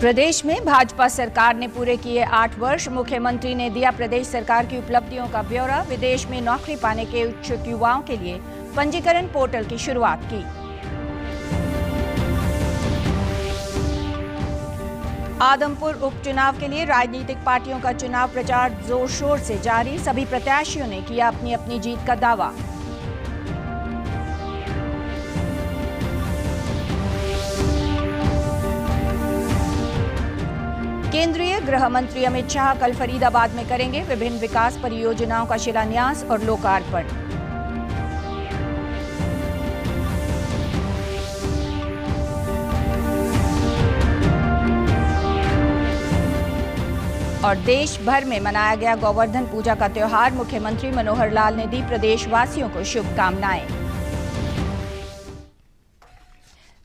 प्रदेश में भाजपा सरकार ने पूरे किए 8 वर्ष। मुख्यमंत्री ने दिया प्रदेश सरकार की उपलब्धियों का ब्यौरा। विदेश में नौकरी पाने के इच्छुक युवाओं के लिए पंजीकरण पोर्टल की शुरुआत की। आदमपुर उपचुनाव के लिए राजनीतिक पार्टियों का चुनाव प्रचार जोर शोर से जारी। सभी प्रत्याशियों ने किया अपनी अपनी जीत का दावा। केंद्रीय गृह मंत्री अमित शाह कल फरीदाबाद में करेंगे विभिन्न विकास परियोजनाओं का शिलान्यास और लोकार्पण। और देश भर में मनाया गया गोवर्धन पूजा का त्योहार। मुख्यमंत्री मनोहर लाल ने दी प्रदेशवासियों को शुभकामनाएं।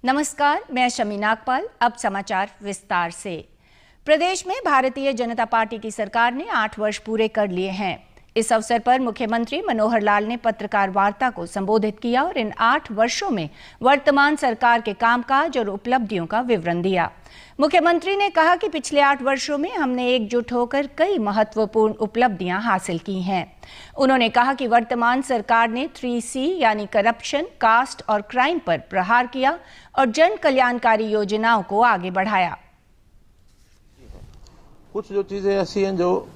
नमस्कार, मैं शमी नागपाल। अब समाचार विस्तार से। प्रदेश में भारतीय जनता पार्टी की सरकार ने 8 वर्ष पूरे कर लिए हैं। इस अवसर पर मुख्यमंत्री मनोहर लाल ने पत्रकार वार्ता को संबोधित किया और इन 8 वर्षों में वर्तमान सरकार के कामकाज और उपलब्धियों का विवरण दिया। मुख्यमंत्री ने कहा कि पिछले 8 वर्षों में हमने एकजुट होकर कई महत्वपूर्ण उपलब्धियां हासिल की हैं। उन्होंने कहा कि वर्तमान सरकार ने 3C यानी करप्शन, कास्ट और क्राइम पर प्रहार किया और जन कल्याणकारी योजनाओं को आगे बढ़ाया। कुछ जो चीजें ऐसी हैं जो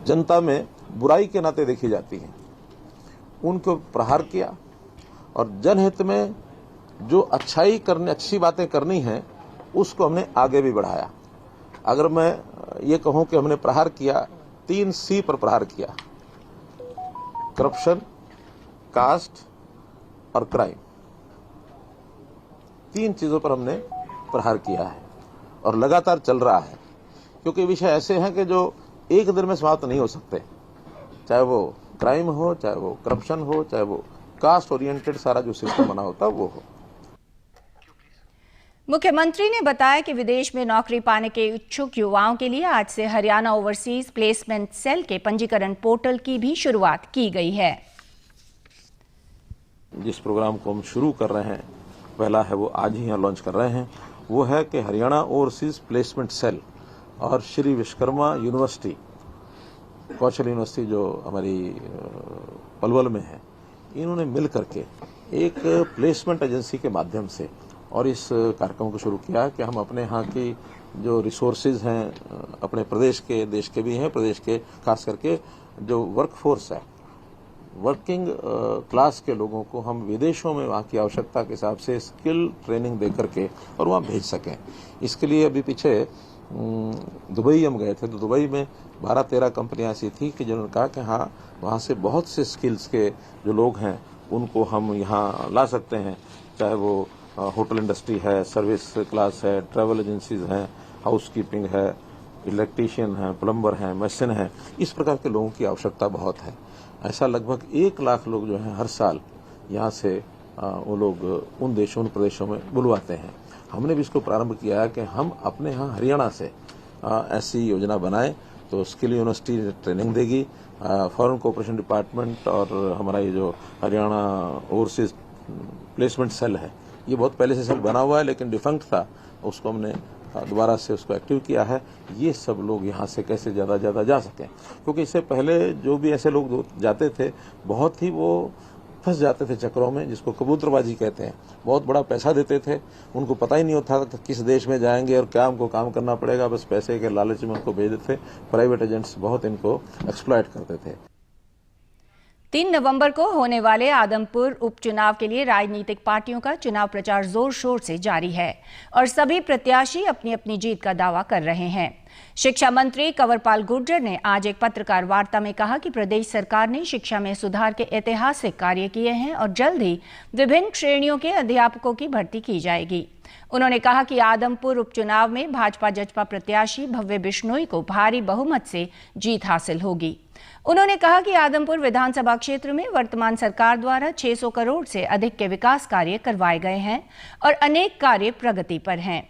जनता में बुराई के नाते देखी जाती हैं, उनको प्रहार किया और जनहित में जो अच्छी बातें करनी हैं उसको हमने आगे भी बढ़ाया। अगर मैं ये कहूं कि हमने प्रहार किया, 3C पर प्रहार किया, करप्शन, कास्ट और क्राइम, 3 चीजों पर हमने प्रहार किया है और लगातार चल रहा है, क्योंकि विषय ऐसे हैं कि जो एक दिन में समाप्त नहीं हो सकते। चाहे वो क्राइम हो, चाहे वो करप्शन हो, चाहे वो कास्ट ओरिएंटेड सारा जो सिस्टम बना होता है वो हो। मुख्यमंत्री ने बताया कि विदेश में नौकरी पाने के इच्छुक युवाओं के लिए आज से हरियाणा ओवरसीज प्लेसमेंट सेल के पंजीकरण पोर्टल की भी शुरुआत की गई है। जिस प्रोग्राम को हम शुरू कर रहे हैं, पहला है वो आज ही यहाँ लॉन्च कर रहे हैं, वो है कि हरियाणा ओवरसीज प्लेसमेंट सेल और श्री विश्वकर्मा यूनिवर्सिटी, कौशल यूनिवर्सिटी जो हमारी पलवल में है, इन्होंने मिल करके एक प्लेसमेंट एजेंसी के माध्यम से और इस कार्यक्रम को शुरू किया कि हम अपने यहाँ की जो रिसोर्सेज हैं, अपने प्रदेश के, देश के भी हैं, प्रदेश के खास करके जो वर्कफोर्स है, वर्किंग क्लास के लोगों को हम विदेशों में वहाँ की आवश्यकता के हिसाब से स्किल ट्रेनिंग दे करके और वहाँ भेज सकें। इसके लिए अभी पीछे दुबई हम गए थे, तो दुबई में 12-13 कंपनियां ऐसी थी कि जिन्होंने कहा कि हाँ, वहाँ से बहुत से स्किल्स के जो लोग हैं उनको हम यहाँ ला सकते हैं, चाहे वो होटल इंडस्ट्री है, सर्विस क्लास है, ट्रैवल एजेंसीज हैं, हाउसकीपिंग है, इलेक्ट्रीशियन है, प्लम्बर हैं, मशीन है, इस प्रकार के लोगों की आवश्यकता बहुत है। ऐसा लगभग 1 लाख लोग जो हैं हर साल यहाँ से वो लोग उन देशों, उन प्रदेशों में बुलवाते हैं। हमने भी इसको प्रारंभ किया है कि हम अपने यहाँ हरियाणा से ऐसी योजना बनाएं, तो स्किल यूनिवर्सिटी ट्रेनिंग देगी, फॉरेन कोऑपरेशन डिपार्टमेंट और हमारा ये जो हरियाणा ओवरसीज प्लेसमेंट सेल है, ये बहुत पहले से सेल बना हुआ है लेकिन डिफंक्ट था, उसको हमने दोबारा से उसको एक्टिव किया है। ये सब लोग यहाँ से कैसे ज़्यादा जा सकें, क्योंकि इससे पहले जो भी ऐसे लोग जाते थे, बहुत ही वो फंस जाते थे चक्रों में, जिसको कबूतरबाजी कहते हैं। बहुत बड़ा पैसा देते थे, उनको पता ही नहीं होता था किस देश में जाएंगे और क्या उनको काम करना पड़ेगा, बस पैसे के लालच में उनको भेज देते थे। प्राइवेट एजेंट्स बहुत इनको एक्सप्लॉइट करते थे। 3 नवंबर को होने वाले आदमपुर उपचुनाव के लिए राजनीतिक पार्टियों का चुनाव प्रचार जोर शोर से जारी है और सभी प्रत्याशी अपनी अपनी जीत का दावा कर रहे हैं। शिक्षा मंत्री कंवरपाल गुर्जर ने आज एक पत्रकार वार्ता में कहा कि प्रदेश सरकार ने शिक्षा में सुधार के ऐतिहासिक कार्य किए हैं और जल्द ही विभिन्न श्रेणियों के अध्यापकों की भर्ती की जाएगी। उन्होंने कहा कि आदमपुर उपचुनाव में भाजपा जजपा प्रत्याशी भव्य बिश्नोई को भारी बहुमत से जीत हासिल होगी। उन्होंने कहा कि आदमपुर विधानसभा क्षेत्र में वर्तमान सरकार द्वारा 600 करोड़ से अधिक के विकास कार्य करवाए गए हैं और अनेक कार्य प्रगति पर हैं।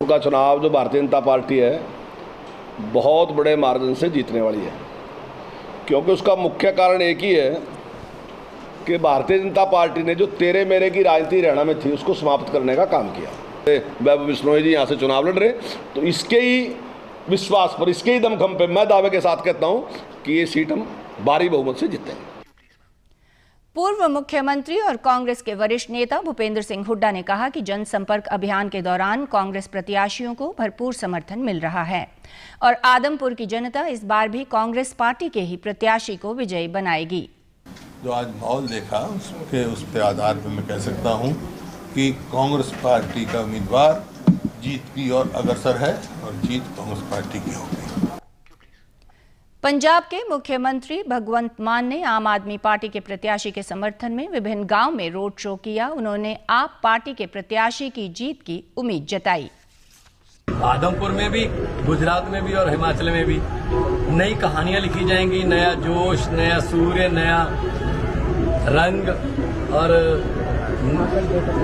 उनका चुनाव जो भारतीय जनता पार्टी है बहुत बड़े मार्जिन से जीतने वाली है, क्योंकि उसका मुख्य कारण एक ही है कि भारतीय जनता पार्टी ने जो तेरे मेरे की राजनीति हरियाणा में थी उसको समाप्त करने का काम किया। वैभव बिश्नोई जी यहाँ से चुनाव लड़ रहे, तो इसके ही विश्वास पर, इसके ही दमखम पे मैं दावे के साथ कहता हूँ कि ये सीट हम भारी बहुमत से जीतेंगे। पूर्व मुख्यमंत्री और कांग्रेस के वरिष्ठ नेता भूपेंद्र सिंह हुड्डा ने कहा कि जनसंपर्क अभियान के दौरान कांग्रेस प्रत्याशियों को भरपूर समर्थन मिल रहा है और आदमपुर की जनता इस बार भी कांग्रेस पार्टी के ही प्रत्याशी को विजयी बनाएगी। जो आज माहौल देखा उसके आधार पर मैं कह सकता हूं कि कांग्रेस पार्टी का उम्मीदवार जीत की ओर अग्रसर है और जीत कांग्रेस पार्टी की होगी। पंजाब के मुख्यमंत्री भगवंत मान ने आम आदमी पार्टी के प्रत्याशी के समर्थन में विभिन्न गांव में रोड शो किया। उन्होंने आप पार्टी के प्रत्याशी की जीत की उम्मीद जताई। आदमपुर में भी, गुजरात में भी और हिमाचल में भी नई कहानियां लिखी जाएंगी, नया जोश, नया सूर्य, नया रंग और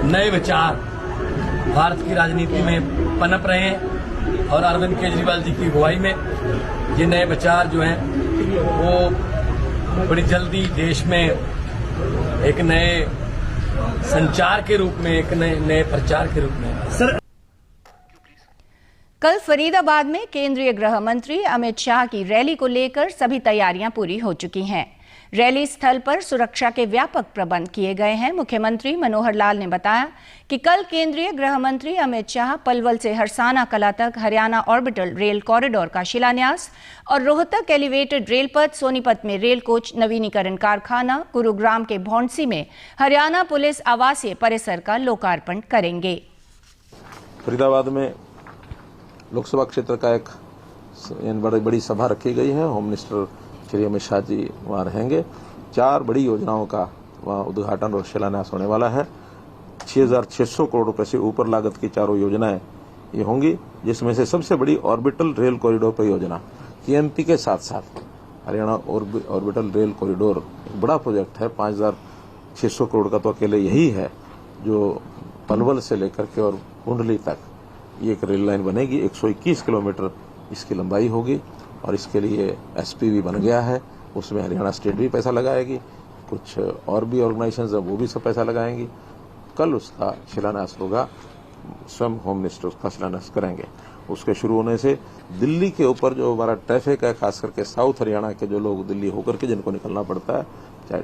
नए विचार भारत की राजनीति में पनप रहे हैं और अरविंद केजरीवाल जी की अगुवाई में ये नए विचार जो हैं वो बड़ी जल्दी देश में एक नए संचार के रूप में, एक नए प्रचार के रूप में। कल फरीदाबाद में केंद्रीय गृह मंत्री अमित शाह की रैली को लेकर सभी तैयारियां पूरी हो चुकी हैं। रैली स्थल पर सुरक्षा के व्यापक प्रबंध किए गए हैं। मुख्यमंत्री मनोहर लाल ने बताया कि कल केंद्रीय गृह मंत्री अमित शाह पलवल से हरसाना कला तक हरियाणा ऑर्बिटल रेल कॉरिडोर का शिलान्यास और रोहतक एलिवेटेड रेल पथ, सोनीपत में रेल कोच नवीनीकरण कारखाना, गुरुग्राम के भौंडसी में हरियाणा पुलिस आवासीय परिसर का लोकार्पण करेंगे। फरीदाबाद में लोकसभा क्षेत्र का एक बड़ी सभा रखी गई है। होम मिनिस्टर श्री अमित शाह जी वहाँ रहेंगे। 4 बड़ी योजनाओं का वहाँ उद्घाटन और शिलान्यास होने वाला है। 6,600 करोड़ रुपए से ऊपर लागत की 4 योजनाएं ये होंगी, जिसमें से सबसे बड़ी ऑर्बिटल रेल कॉरिडोर परियोजना केएमपी के साथ साथ हरियाणा ऑर्बिटल रेल कॉरिडोर एक बड़ा प्रोजेक्ट है। 5,600 करोड़ का तो अकेले यही है, जो पलवल से लेकर के और कुंडली तक ये एक रेल लाइन बनेगी। 121 किलोमीटर इसकी लंबाई होगी और इसके लिए एसपीवी बन गया है। उसमें हरियाणा स्टेट भी पैसा लगाएगी, कुछ और भी ऑर्गेनाइजेशंस हैं वो भी सब पैसा लगाएंगी। कल उसका शिलान्यास होगा, स्वयं होम मिनिस्टर उसका शिलान्यास करेंगे। उसके शुरू होने से दिल्ली के ऊपर जो हमारा ट्रैफिक है, खास करके साउथ हरियाणा के जो लोग दिल्ली होकर के जिनको निकलना पड़ता है, चाहे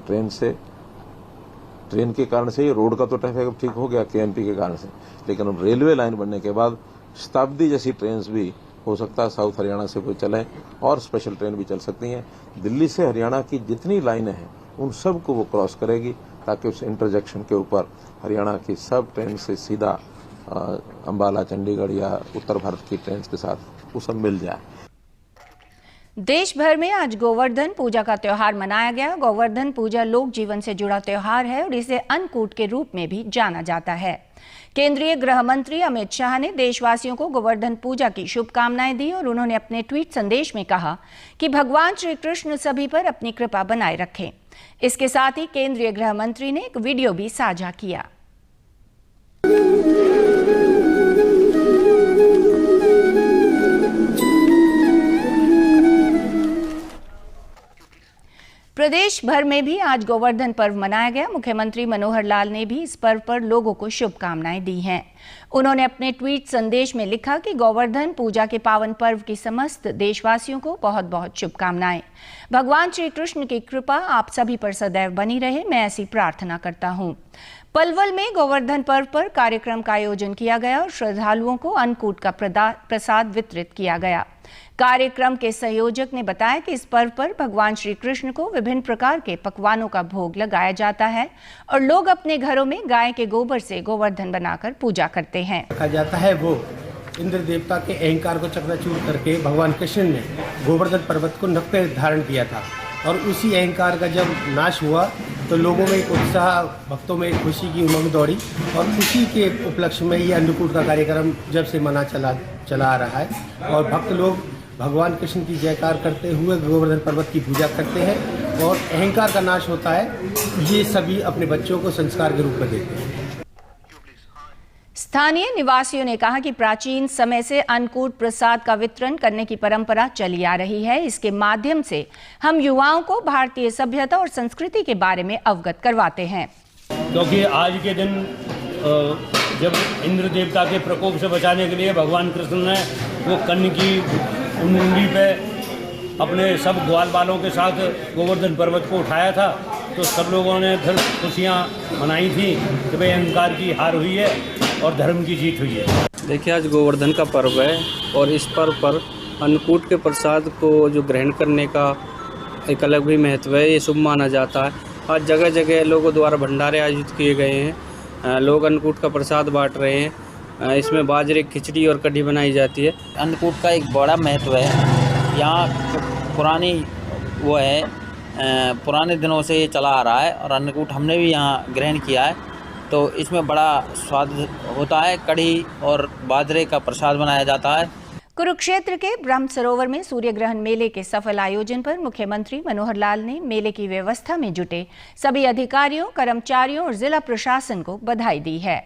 ट्रेन के कारण से, रोड का तो ट्रैफिक अब ठीक हो गया केएमपी के कारण से, लेकिन अब रेलवे लाइन बनने के बाद शताब्दी जैसी ट्रेन भी हो सकता है साउथ हरियाणा से कोई चले और स्पेशल ट्रेन भी चल सकती हैं। दिल्ली से हरियाणा की जितनी लाइनें हैं उन सब को वो क्रॉस करेगी, ताकि उस इंटरजेक्शन के ऊपर हरियाणा की सब ट्रेन से सीधा अंबाला, चंडीगढ़ या उत्तर भारत की ट्रेन के साथ वो सब मिल जाए। देश भर में आज गोवर्धन पूजा का त्योहार मनाया गया। गोवर्धन पूजा लोक जीवन से जुड़ा त्योहार है और इसे अन्नकूट के रूप में भी जाना जाता है। केंद्रीय गृह मंत्री अमित शाह ने देशवासियों को गोवर्धन पूजा की शुभकामनाएं दी और उन्होंने अपने ट्वीट संदेश में कहा कि भगवान श्री कृष्ण सभी पर अपनी कृपा बनाए रखें। इसके साथ ही केंद्रीय गृह मंत्री ने एक वीडियो भी साझा किया। प्रदेश भर में भी आज गोवर्धन पर्व मनाया गया। मुख्यमंत्री मनोहर लाल ने भी इस पर्व पर लोगों को शुभकामनाएं दी हैं। उन्होंने अपने ट्वीट संदेश में लिखा कि गोवर्धन पूजा के पावन पर्व की समस्त देशवासियों को बहुत बहुत शुभकामनाएं। भगवान श्री कृष्ण की कृपा आप सभी पर सदैव बनी रहे, मैं ऐसी प्रार्थना करता हूं। पलवल में गोवर्धन पर्व पर कार्यक्रम का आयोजन किया गया और श्रद्धालुओं को अन्नकूट का प्रसाद वितरित किया गया। कार्यक्रम के संयोजक ने बताया कि इस पर्व पर भगवान श्री कृष्ण को विभिन्न प्रकार के पकवानों का भोग लगाया जाता है और लोग अपने घरों में गाय के गोबर से गोवर्धन बनाकर पूजा करते हैं। कहा जाता है वो इंद्र देवता के अहंकार को चकनाचूर करके भगवान कृष्ण ने गोवर्धन पर्वत को नक्के धारण किया था और उसी अहंकार का जब नाश हुआ तो लोगों में एक उत्साह, भक्तों में एक खुशी की उमंग दौड़ी और उसी के उपलक्ष्य में ये अन्नकूट का कार्यक्रम जब से मना चला आ रहा है और भक्त लोग भगवान कृष्ण की जयकार करते हुए गोवर्धन पर्वत की पूजा करते हैं और अहंकार का नाश होता है। ये सभी अपने बच्चों को संस्कार के रूप में देते हैं। स्थानीय निवासियों ने कहा कि प्राचीन समय से अन्नकूट प्रसाद का वितरण करने की परंपरा चली आ रही है। इसके माध्यम से हम युवाओं को भारतीय सभ्यता और संस्कृति के बारे में अवगत करवाते हैं। क्योंकि आज के दिन जब इंद्र देवता के प्रकोप से बचाने के लिए भगवान कृष्ण ने वो कन्या की मुंडी पे अपने सब ग्वाल बालों के साथ गोवर्धन पर्वत को उठाया था, तो सब लोगों ने फिर खुशियाँ मनाई थी कि भाई अहंकार की हार हुई है और धर्म की जीत हुई है। देखिए, आज गोवर्धन का पर्व है और इस पर्व पर अन्नकूट के प्रसाद को जो ग्रहण करने का एक अलग भी महत्व है, ये शुभ माना जाता है। आज जगह जगह लोगों द्वारा भंडारे आयोजित किए गए हैं, लोग अन्नकूट का प्रसाद बांट रहे हैं। इसमें बाजरे की खिचड़ी और कढ़ी बनाई जाती है। अन्नकूट का एक बड़ा महत्व है, यहाँ पुरानी वो है, पुराने दिनों से ये चला आ रहा है और अन्नकूट हमने भी यहाँ ग्रहण किया है, तो इसमें बड़ा स्वाद होता है। कढ़ी और बाजरे का प्रसाद बनाया जाता है। कुरुक्षेत्र के ब्रह्म सरोवर में सूर्य ग्रहण मेले के सफल आयोजन पर मुख्यमंत्री मनोहर लाल ने मेले की व्यवस्था में जुटे सभी अधिकारियों, कर्मचारियों और जिला प्रशासन को बधाई दी है।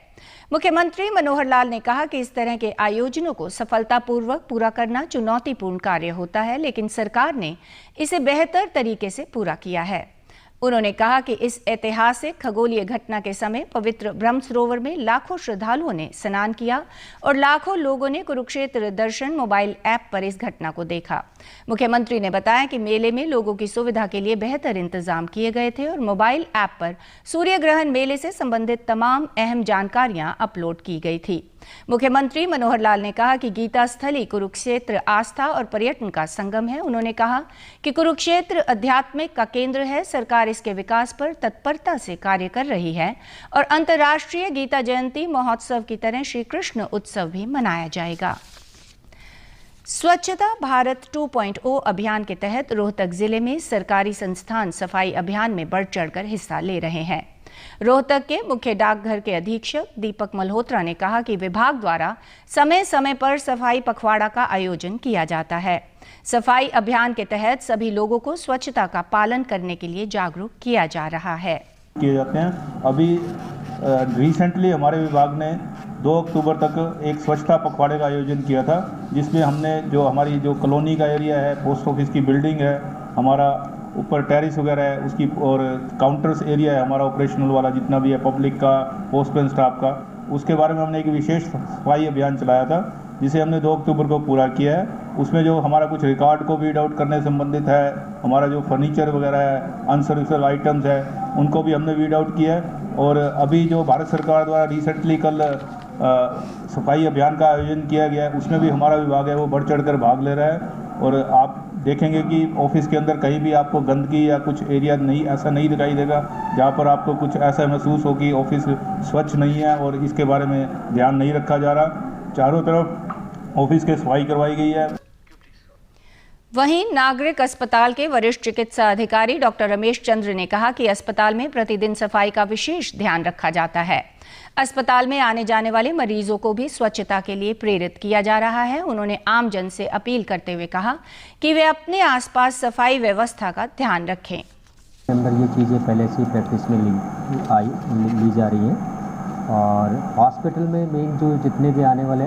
मुख्यमंत्री मनोहर लाल ने कहा कि इस तरह के आयोजनों को सफलतापूर्वक पूरा करना चुनौतीपूर्ण कार्य होता है, लेकिन सरकार ने इसे बेहतर तरीके से पूरा किया है। उन्होंने कहा कि इस ऐतिहासिक खगोलीय घटना के समय पवित्र ब्रह्म सरोवर में लाखों श्रद्धालुओं ने स्नान किया और लाखों लोगों ने कुरुक्षेत्र दर्शन मोबाइल ऐप पर इस घटना को देखा। मुख्यमंत्री ने बताया कि मेले में लोगों की सुविधा के लिए बेहतर इंतजाम किए गए थे और मोबाइल ऐप पर सूर्य ग्रहण मेले से संबंधित तमाम अहम जानकारियां अपलोड की गई थी। मुख्यमंत्री मनोहर लाल ने कहा कि गीता स्थली कुरुक्षेत्र आस्था और पर्यटन का संगम है। उन्होंने कहा कि कुरुक्षेत्र अध्यात्मिक का केंद्र है, सरकार इसके विकास पर तत्परता से कार्य कर रही है और अंतर्राष्ट्रीय गीता जयंती महोत्सव की तरह श्री कृष्ण उत्सव भी मनाया जाएगा। स्वच्छता भारत 2.0 अभियान के तहत रोहतक जिले में सरकारी संस्थान सफाई अभियान में बढ़ चढ़कर हिस्सा ले रहे हैं। रोहतक के मुख्य डाकघर के अधीक्षक दीपक मल्होत्रा ने कहा कि विभाग द्वारा समय समय पर सफाई पखवाड़ा का आयोजन किया जाता है। सफाई अभियान के तहत सभी लोगों को स्वच्छता का पालन करने के लिए जागरूक किया जा रहा है। किए जाते हैं। अभी रिसेंटली हमारे विभाग ने 2 अक्टूबर तक एक स्वच्छता पखवाड़े का आयोजन किया था, जिसमें हमने जो हमारी जो कॉलोनी का एरिया है, पोस्ट ऑफिस की बिल्डिंग है, हमारा ऊपर टेरिस वगैरह है उसकी, और काउंटर्स एरिया है हमारा ऑपरेशनल वाला जितना भी है पब्लिक का, पोस्टमैन स्टाफ का, उसके बारे में हमने एक विशेष सफाई अभियान चलाया था, जिसे हमने 2 अक्टूबर को पूरा किया है। उसमें जो हमारा कुछ रिकॉर्ड को वीड आउट करने से संबंधित है, हमारा जो फर्नीचर वगैरह है, अनसर्विसेबल आइटम्स है, उनको भी हमने वीड आउट किया है। और अभी जो भारत सरकार द्वारा रिसेंटली कल सफाई अभियान का आयोजन किया गया है, उसमें भी हमारा विभाग है वो बढ़ चढ़ कर भाग ले रहा है। और आप देखेंगे कि ऑफिस के अंदर कहीं भी आपको गंदगी या कुछ एरिया नहीं, ऐसा नहीं दिखाई देगा जहाँ पर आपको कुछ ऐसा महसूस हो कि ऑफिस स्वच्छ नहीं है और इसके बारे में ध्यान नहीं रखा जा रहा। चारों तरफ ऑफिस के सफाई करवाई गई है। वहीं नागरिक अस्पताल के वरिष्ठ चिकित्सा अधिकारी डॉक्टर रमेश चंद्र ने कहा कि अस्पताल में प्रतिदिन सफाई का विशेष ध्यान रखा जाता है। अस्पताल में आने जाने वाले मरीजों को भी स्वच्छता के लिए प्रेरित किया जा रहा है। उन्होंने आम जन से अपील करते हुए कहा कि वे अपने आसपास सफाई व्यवस्था का ध्यान रखें। अंदर ये चीज़ें पहले से प्रैक्टिस में ली जा रही हैं और हॉस्पिटल में मेन जो जितने भी आने वाले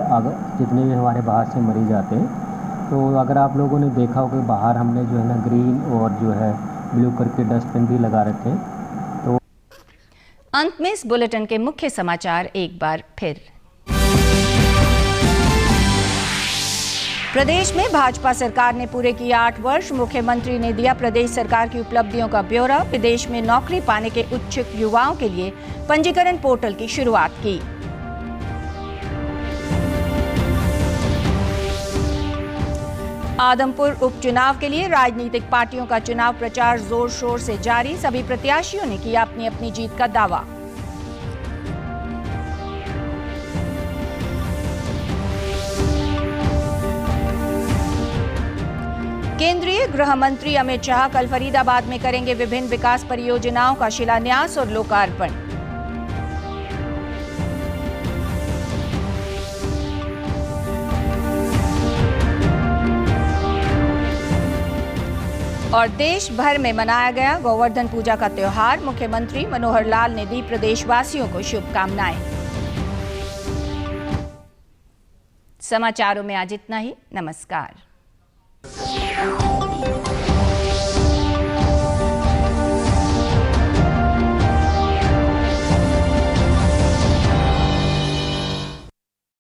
जितने भी हमारे बाहर से मरीज आते हैं, तो अगर आप लोगों ने देखा हो कि बाहर हमने जो है ना ग्रीन और जो है ब्लू करके डस्टबिन भी लगा रखे हैं। तो अंत में इस बुलेटिन के मुख्य समाचार एक बार फिर। प्रदेश में भाजपा सरकार ने पूरे किए 8 वर्ष। मुख्यमंत्री ने दिया प्रदेश सरकार की उपलब्धियों का ब्यौरा। विदेश में नौकरी पाने के इच्छुक युवाओं के लिए पंजीकरण पोर्टल की शुरुआत की। आदमपुर उपचुनाव के लिए राजनीतिक पार्टियों का चुनाव प्रचार जोर शोर से जारी। सभी प्रत्याशियों ने किया अपनी अपनी जीत का दावा। केंद्रीय गृह मंत्री अमित शाह कल फरीदाबाद में करेंगे विभिन्न विकास परियोजनाओं का शिलान्यास और लोकार्पण। और देश भर में मनाया गया गोवर्धन पूजा का त्योहार। मुख्यमंत्री मनोहर लाल ने दी प्रदेशवासियों को शुभकामनाएं। समाचारों में आज इतना ही। नमस्कार।